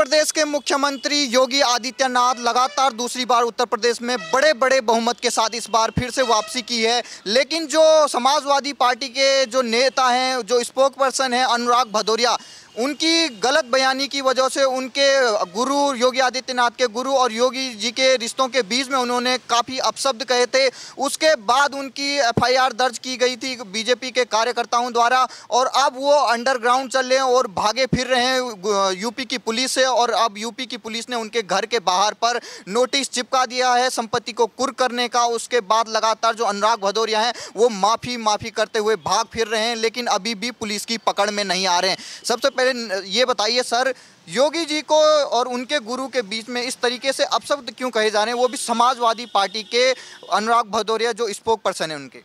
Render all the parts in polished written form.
प्रदेश के मुख्यमंत्री योगी आदित्यनाथ लगातार दूसरी बार उत्तर प्रदेश में बड़े बड़े बहुमत के साथ इस बार फिर से वापसी की है। लेकिन जो समाजवादी पार्टी के जो नेता हैं, जो स्पोक पर्सन हैं अनुराग भदौरिया, उनकी गलत बयानी की वजह से उनके गुरु योगी आदित्यनाथ के गुरु और योगी जी के रिश्तों के बीच में उन्होंने काफ़ी अपशब्द कहे थे। उसके बाद उनकी एफआईआर दर्ज की गई थी बीजेपी के कार्यकर्ताओं द्वारा और अब वो अंडरग्राउंड चल रहे हैं और भागे फिर रहे हैं यूपी की पुलिस से। और अब यूपी की पुलिस ने उनके घर के बाहर पर नोटिस चिपका दिया है संपत्ति को कुर्क करने का। उसके बाद लगातार जो अनुराग भदौरिया हैं वो माफ़ी करते हुए भाग फिर रहे हैं, लेकिन अभी भी पुलिस की पकड़ में नहीं आ रहे हैं। सबसे पहले ये बताइए सर, योगी जी को और उनके गुरु के बीच में इस तरीके से अपशब्द क्यों कहे जा रहे हैं, वो भी समाजवादी पार्टी के अनुराग भदौरिया जो स्पोक पर्सन है उनके?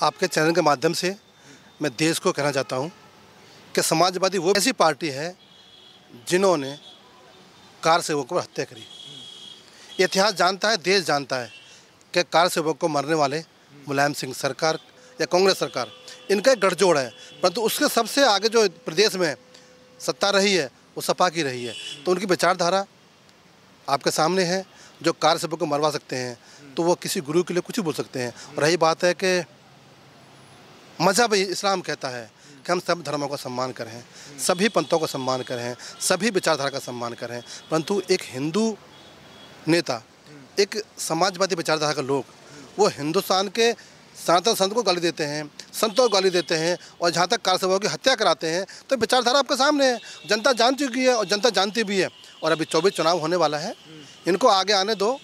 आपके चैनल के माध्यम से मैं देश को कहना चाहता हूं कि समाजवादी वो ऐसी पार्टी है जिन्होंने कार सेवक पर हत्या करी। इतिहास जानता है, देश जानता है कि कार सेवक को मरने वाले मुलायम सिंह सरकार या कांग्रेस सरकार, इनका गठजोड़ है। परंतु उसके सबसे आगे जो प्रदेश में सत्ता रही है वो सपा की रही है। तो उनकी विचारधारा आपके सामने है। जो कार सेवक को मरवा सकते हैं तो वो किसी गुरु के लिए कुछ भी बोल सकते हैं। और रही बात है कि मजहब इस्लाम कहता है कि हम सब धर्मों का सम्मान करें, सभी पंथों का सम्मान करें, सभी विचारधारा का सम्मान करें। परंतु एक हिंदू नेता, एक समाजवादी विचारधारा के लोग, वो हिंदुस्तान के सनातन संत को गाली देते हैं, संतों को गाली देते हैं और जहाँ तक कार सेवकों की हत्या कराते हैं। तो विचारधारा आपके सामने है, जनता जान चुकी है और जनता जानती भी है। और अभी 24 चुनाव होने वाला है, इनको आगे आने दो।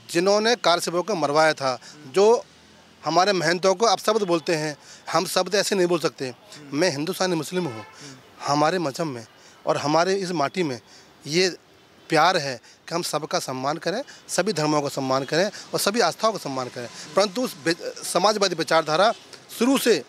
जिन्होंने कार सेवकों को मरवाया था, जो हमारे महंतों को अपशब्द बोलते हैं, हम शब्द ऐसे नहीं बोल सकते। मैं हिंदुस्तानी मुस्लिम हूँ, हमारे मजहब में और हमारे इस माटी में ये प्यार है कि हम सबका सम्मान करें, सभी धर्मों का सम्मान करें और सभी आस्थाओं का सम्मान करें। परंतु समाजवादी विचारधारा शुरू से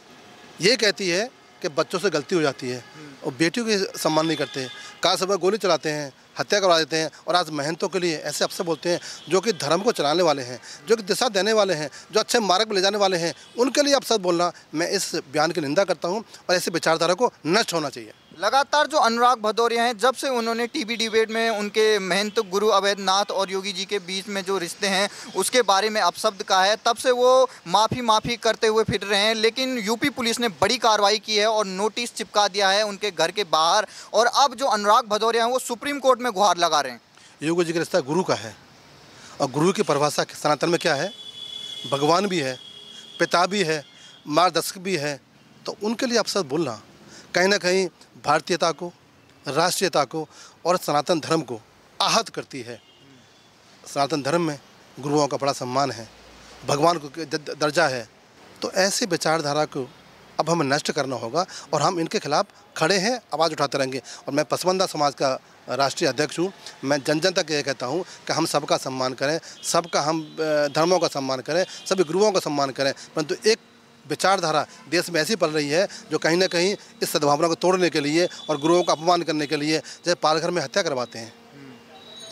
ये कहती है कि बच्चों से गलती हो जाती है और बेटियों की सम्मान नहीं करते, कार सेवक गोली चलाते हैं, हत्या करवा देते हैं। और आज महंतों के लिए ऐसे अफसर बोलते हैं जो कि धर्म को चलाने वाले हैं, जो कि दिशा देने वाले हैं, जो अच्छे मार्ग पर ले जाने वाले हैं, उनके लिए अफसर बोलना, मैं इस बयान की निंदा करता हूं और ऐसी विचारधारा को नष्ट होना चाहिए। लगातार जो अनुराग भदौरिया हैं, जब से उन्होंने टीवी डिबेट में उनके महंत गुरु अवैधनाथ और योगी जी के बीच में जो रिश्ते हैं उसके बारे में अपशब्द कहा है, तब से वो माफ़ी करते हुए फिर रहे हैं। लेकिन यूपी पुलिस ने बड़ी कार्रवाई की है और नोटिस चिपका दिया है उनके घर के बाहर। और अब जो अनुराग भदौरिया हैं वो सुप्रीम कोर्ट में गुहार लगा रहे हैं। योगी जी का रिश्ता गुरु का है और गुरु की परिभाषा सनातन में क्या है? भगवान भी है, पिता भी है, मार्गदर्शक भी है। तो उनके लिए अपशब्द बोलना कहीं ना कहीं भारतीयता को, राष्ट्रीयता को और सनातन धर्म को आहत करती है। सनातन धर्म में गुरुओं का बड़ा सम्मान है, भगवान को दर्जा है। तो ऐसी विचारधारा को अब हमें नष्ट करना होगा और हम इनके खिलाफ खड़े हैं, आवाज़ उठाते रहेंगे। और मैं पसमानदा समाज का राष्ट्रीय अध्यक्ष हूँ। मैं जन जन तक ये कहता हूँ कि हम सबका सम्मान करें, सबका हम धर्मों का सम्मान करें, सभी गुरुओं का सम्मान करें। परंतु एक विचारधारा देश में ऐसी पल रही है जो कहीं ना कहीं इस सद्भावना को तोड़ने के लिए और गुरुओं का अपमान करने के लिए, जैसे पालघर में हत्या करवाते हैं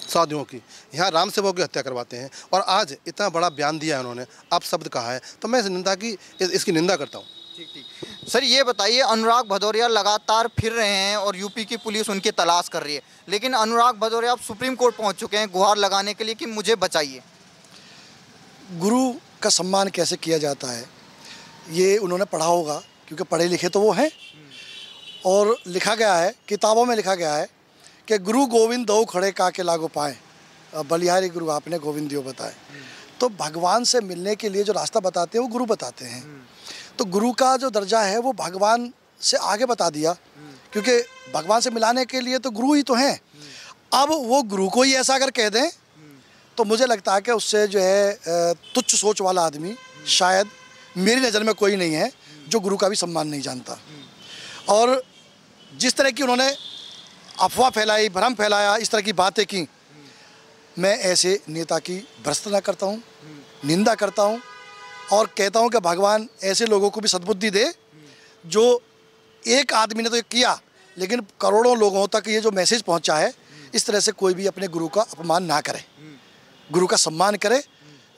साधुओं की, यहाँ राम सेवकों की हत्या करवाते हैं। और आज इतना बड़ा बयान दिया है उन्होंने, अपशब्द कहा है, तो मैं इसकी निंदा करता हूँ। ठीक। सर ये बताइए, अनुराग भदौरिया लगातार फिर रहे हैं और यूपी की पुलिस उनकी तलाश कर रही है, लेकिन अनुराग भदौरिया अब सुप्रीम कोर्ट पहुँच चुके हैं गुहार लगाने के लिए कि मुझे बचाइए। गुरु का सम्मान कैसे किया जाता है ये उन्होंने पढ़ा होगा, क्योंकि पढ़े लिखे तो वो हैं। और लिखा गया है, किताबों में लिखा गया है कि गुरु गोविंद दो खड़े काके लागो पाए, बलिहारी गुरु आपने गोविंद दियो बताए। तो भगवान से मिलने के लिए जो रास्ता बताते हैं वो गुरु बताते हैं। तो गुरु का जो दर्जा है वो भगवान से आगे बता दिया, क्योंकि भगवान से मिलाने के लिए तो गुरु ही तो हैं। अब वो गुरु को ही ऐसा अगर कह दें तो मुझे लगता है कि उससे जो है तुच्छ सोच वाला आदमी शायद मेरी नज़र में कोई नहीं है जो गुरु का भी सम्मान नहीं जानता। और जिस तरह की उन्होंने अफवाह फैलाई, भ्रम फैलाया, इस तरह की बातें की, मैं ऐसे नेता की भर्त्सना करता हूँ, निंदा करता हूँ और कहता हूँ कि भगवान ऐसे लोगों को भी सद्बुद्धि दे जो एक आदमी ने तो ये किया लेकिन करोड़ों लोगों तक ये जो मैसेज पहुँचा है, इस तरह से कोई भी अपने गुरु का अपमान ना करे, गुरु का सम्मान करे,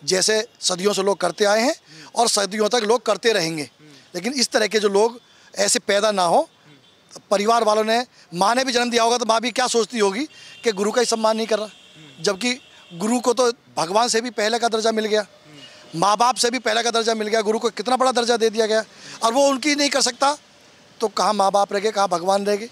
जैसे सदियों से लोग करते आए हैं और सदियों तक लोग करते रहेंगे। लेकिन इस तरह के जो लोग ऐसे पैदा ना हो परिवार वालों ने, माँ ने भी जन्म दिया होगा तो माँ भी क्या सोचती होगी कि गुरु का ही सम्मान नहीं कर रहा, जबकि गुरु को तो भगवान से भी पहले का दर्जा मिल गया, माँ बाप से भी पहले का दर्जा मिल गया, गुरु को कितना बड़ा दर्जा दे दिया गया, और वो उनकी नहीं कर सकता तो कहाँ माँ बाप रह गए, कहाँ भगवान रह गए।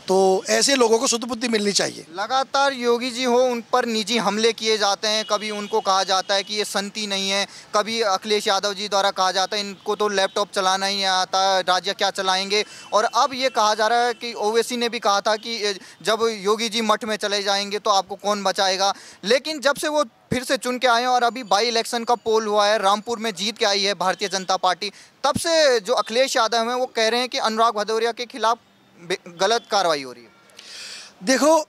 तो ऐसे लोगों को शुद्ध बुद्धि मिलनी चाहिए। लगातार योगी जी हो उन पर निजी हमले किए जाते हैं, कभी उनको कहा जाता है कि ये संती नहीं है, कभी अखिलेश यादव जी द्वारा कहा जाता है इनको तो लैपटॉप चलाना ही आता, राज्य क्या चलाएंगे। और अब ये कहा जा रहा है कि ओवैसी ने भी कहा था कि जब योगी जी मठ में चले जाएंगे तो आपको कौन बचाएगा। लेकिन जब से वो फिर से चुन के आए हैं और अभी बाई इलेक्शन का पोल हुआ है, रामपुर में जीत के आई है भारतीय जनता पार्टी, तब से जो अखिलेश यादव हैं वो कह रहे हैं कि अनुराग भदौरिया के खिलाफ गलत कार्रवाई हो रही है। देखो,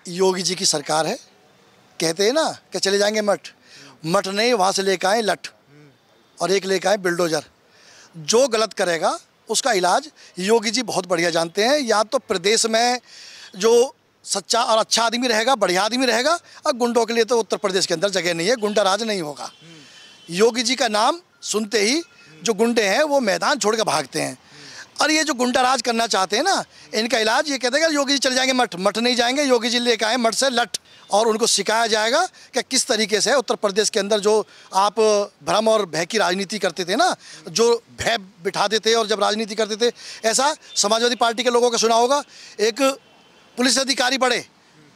योगी जी की सरकार है, कहते हैं ना कि चले जाएंगे मठ, मठ नहीं, वहाँ से लेकर आए लठ और एक लेकर आए बिल्डोजर। जो गलत करेगा उसका इलाज योगी जी बहुत बढ़िया जानते हैं। या तो प्रदेश में जो सच्चा और अच्छा आदमी रहेगा, बढ़िया आदमी रहेगा, और गुंडों के लिए तो उत्तर प्रदेश के अंदर जगह नहीं है, गुंडा राज नहीं होगा। योगी जी का नाम सुनते ही जो गुंडे हैं वो मैदान छोड़ कर भागते हैं, और ये जो गुंडा राज करना चाहते हैं ना, इनका इलाज ये कहते हैं कि योगी जी चले जाएंगे मठ, मठ नहीं जाएंगे, योगी जी लेकर आए मठ से लठ, और उनको सिखाया जाएगा कि किस तरीके से उत्तर प्रदेश के अंदर जो आप भ्रम और भय की राजनीति करते थे ना, जो भय बिठा देते और जब राजनीति करते थे, ऐसा समाजवादी पार्टी के लोगों का सुना होगा। एक पुलिस अधिकारी बड़े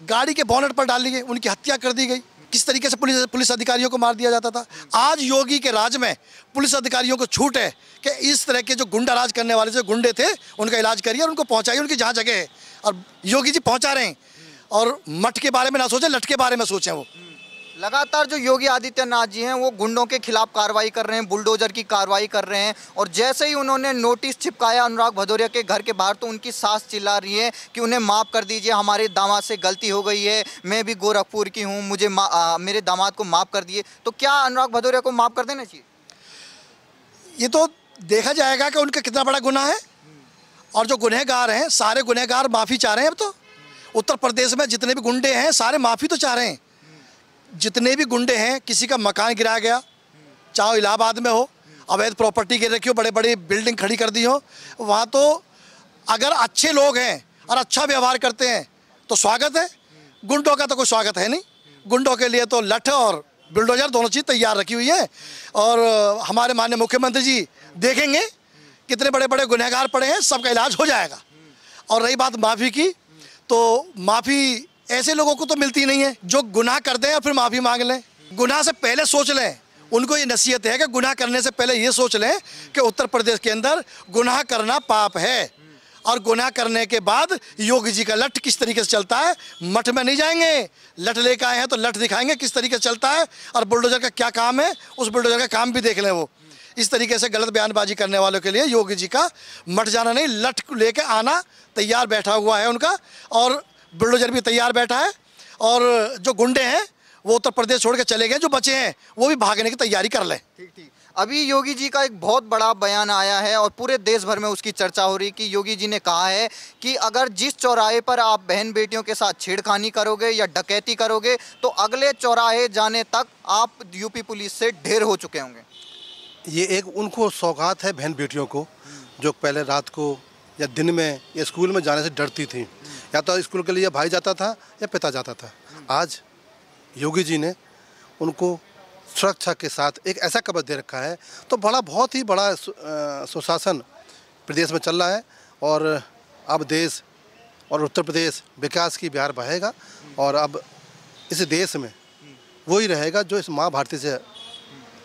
गाड़ी के बोनेट पर डाल लिए, उनकी हत्या कर दी गई, किस तरीके से पुलिस अधिकारियों को मार दिया जाता था। आज योगी के राज में पुलिस अधिकारियों को छूट है कि इस तरह के जो गुंडा राज करने वाले जो गुंडे थे उनका इलाज करिए और उनको पहुंचाइए उनकी जहाँ जगह है, और योगी जी पहुंचा रहे हैं। और मठ के बारे में ना सोचें, लठ के बारे में सोचें। वो लगातार जो योगी आदित्यनाथ जी हैं वो गुंडों के खिलाफ कार्रवाई कर रहे हैं, बुलडोजर की कार्रवाई कर रहे हैं, और जैसे ही उन्होंने नोटिस चिपकाया अनुराग भदौरिया के घर के बाहर तो उनकी सास चिल्ला रही है कि उन्हें माफ़ कर दीजिए, हमारे दामाद से गलती हो गई है, मैं भी गोरखपुर की हूँ, मुझे मेरे दामाद को माफ़ कर दिए। तो क्या अनुराग भदौरिया को माफ़ कर देना चाहिए? ये तो देखा जाएगा कि उनका कितना बड़ा गुनाह है, और जो गुनहगार हैं सारे गुनहगार माफ़ी चाह रहे हैं। अब तो उत्तर प्रदेश में जितने भी गुंडे हैं सारे माफ़ी तो चाह रहे हैं। जितने भी गुंडे हैं, किसी का मकान गिराया गया, चाहे इलाहाबाद में हो, अवैध प्रॉपर्टी गिर रखी हो, बड़े बड़ी बिल्डिंग खड़ी कर दी हो, वहाँ तो अगर अच्छे लोग हैं और अच्छा व्यवहार करते हैं तो स्वागत है। गुंडों का तो कोई स्वागत है नहीं। गुंडों के लिए तो लठ और बिल्डोजर दोनों चीज़ तैयार रखी हुई है। और हमारे माननीय मुख्यमंत्री जी देखेंगे कितने बड़े बड़े गुनहगार पड़े हैं, सबका इलाज हो जाएगा। और रही बात माफ़ी की, तो माफ़ी ऐसे लोगों को तो मिलती नहीं है जो गुनाह कर दें और फिर माफ़ी मांग लें। गुनाह से पहले सोच लें। उनको ये नसीहत है कि गुनाह करने से पहले ये सोच लें कि उत्तर प्रदेश के अंदर गुनाह करना पाप है, और गुनाह करने के बाद योगी जी का लठ किस तरीके से चलता है। मठ में नहीं जाएंगे, लठ लेकर आए हैं तो लठ दिखाएंगे किस तरीके से चलता है, और बुलडोजर का क्या काम है उस बुलडोजर का काम भी देख लें। वो इस तरीके से गलत बयानबाजी करने वालों के लिए योगी जी का मठ जाना नहीं, लठ लेके आना तैयार बैठा हुआ है उनका, और बुलडोजर भी तैयार बैठा है। और जो गुंडे हैं वो उत्तर प्रदेश छोड़ के चले गए, जो बचे हैं वो भी भागने की तैयारी कर लें। ठीक। अभी योगी जी का एक बहुत बड़ा बयान आया है और पूरे देश भर में उसकी चर्चा हो रही कि योगी जी ने कहा है कि अगर जिस चौराहे पर आप बहन बेटियों के साथ छेड़खानी करोगे या डकैती करोगे तो अगले चौराहे जाने तक आप यूपी पुलिस से ढेर हो चुके होंगे। ये एक उनको सौगात है बहन बेटियों को, जो पहले रात को या दिन में या स्कूल में जाने से डरती थी, या तो स्कूल के लिए भाई जाता था या पिता जाता था। आज योगी जी ने उनको सुरक्षा के साथ एक ऐसा कवच दे रखा है, तो बहुत ही बड़ा सुशासन प्रदेश में चल रहा है। और अब देश और उत्तर प्रदेश विकास की बहार बहेगा, और अब इस देश में वही रहेगा जो इस माँ भारती से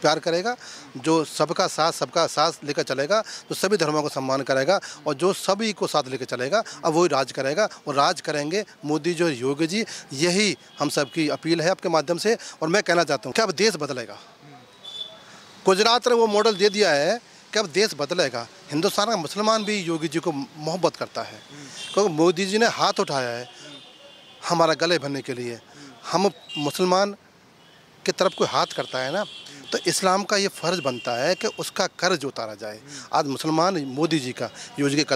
प्यार करेगा, जो सबका साथ लेकर चलेगा, जो सभी धर्मों को सम्मान करेगा और जो सभी को साथ लेकर चलेगा, अब वही राज करेगा। और राज करेंगे मोदी जो योगी जी, यही हम सबकी अपील है आपके माध्यम से। और मैं कहना चाहता हूँ कि अब देश बदलेगा। गुजरात ने वो मॉडल दे दिया है कि अब देश बदलेगा। हिंदुस्तान का मुसलमान भी योगी जी को मोहब्बत करता है, क्योंकि मोदी जी ने हाथ उठाया है हमारा गले भरने के लिए। हम मुसलमान की तरफ कोई हाथ करता है ना, तो इस्लाम का ये फ़र्ज़ बनता है कि उसका कर्ज उतारा जाए। आज मुसलमान मोदी जी का योगी के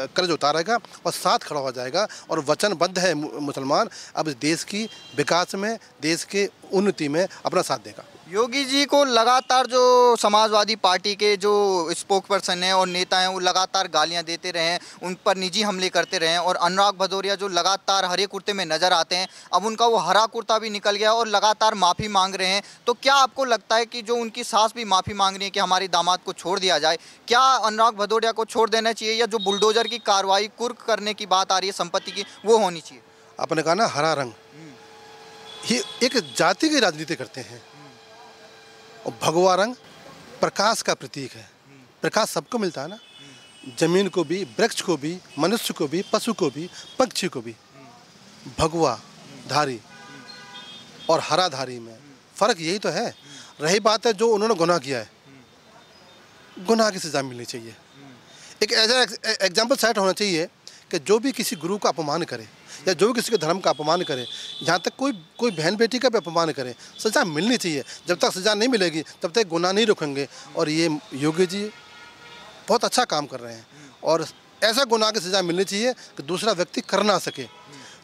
कर्ज उतारेगा और साथ खड़ा हो जाएगा, और वचनबद्ध है मुसलमान अब देश की विकास में, देश के उन्नति में अपना साथ देगा। योगी जी को लगातार जो समाजवादी पार्टी के जो स्पोक पर्सन हैं और नेता हैं वो लगातार गालियां देते रहे हैं, उन पर निजी हमले करते रहे हैं। और अनुराग भदौरिया जो लगातार हरे कुर्ते में नजर आते हैं, अब उनका वो हरा कुर्ता भी निकल गया और लगातार माफ़ी मांग रहे हैं। तो क्या आपको लगता है कि जो उनकी सास भी माफ़ी मांग रही है कि हमारे दामाद को छोड़ दिया जाए, क्या अनुराग भदौरिया को छोड़ देना चाहिए, या जो बुलडोजर की कार्रवाई कुर्क करने की बात आ रही है संपत्ति की, वो होनी चाहिए? आपने कहा ना हरा रंग, ये एक जाति की राजनीति करते हैं। और भगवा रंग प्रकाश का प्रतीक है। प्रकाश सबको मिलता है ना, जमीन को भी, वृक्ष को भी, मनुष्य को भी, पशु को भी, पक्षी को भी। भगवा धारी और हरा धारी में फर्क यही तो है। रही बात है जो उन्होंने गुनाह किया है, गुनाह की सजा मिलनी चाहिए। एक ऐसा एग्जाम्पल सेट होना चाहिए कि जो भी किसी गुरु का अपमान करे या जो भी किसी के धर्म का अपमान करे, जहाँ तक कोई बहन बेटी का भी अपमान करे, सज़ा मिलनी चाहिए। जब तक सज़ा नहीं मिलेगी तब तक गुनाह नहीं रुकेंगे। और ये योगी जी बहुत अच्छा काम कर रहे हैं और ऐसा गुनाह की सज़ा मिलनी चाहिए कि दूसरा व्यक्ति कर ना सके।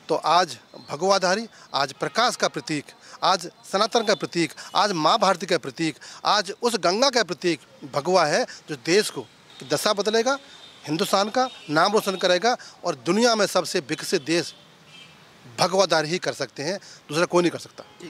तो आज भगवाधारी, आज प्रकाश का प्रतीक, आज सनातन का प्रतीक, आज माँ भारती का प्रतीक, आज उस गंगा का प्रतीक भगवा है जो देश को दशा बदलेगा, हिंदुस्तान का नाम रोशन करेगा। और दुनिया में सबसे विकसित देश भगवाधारी ही कर सकते हैं, दूसरा कोई नहीं कर सकता।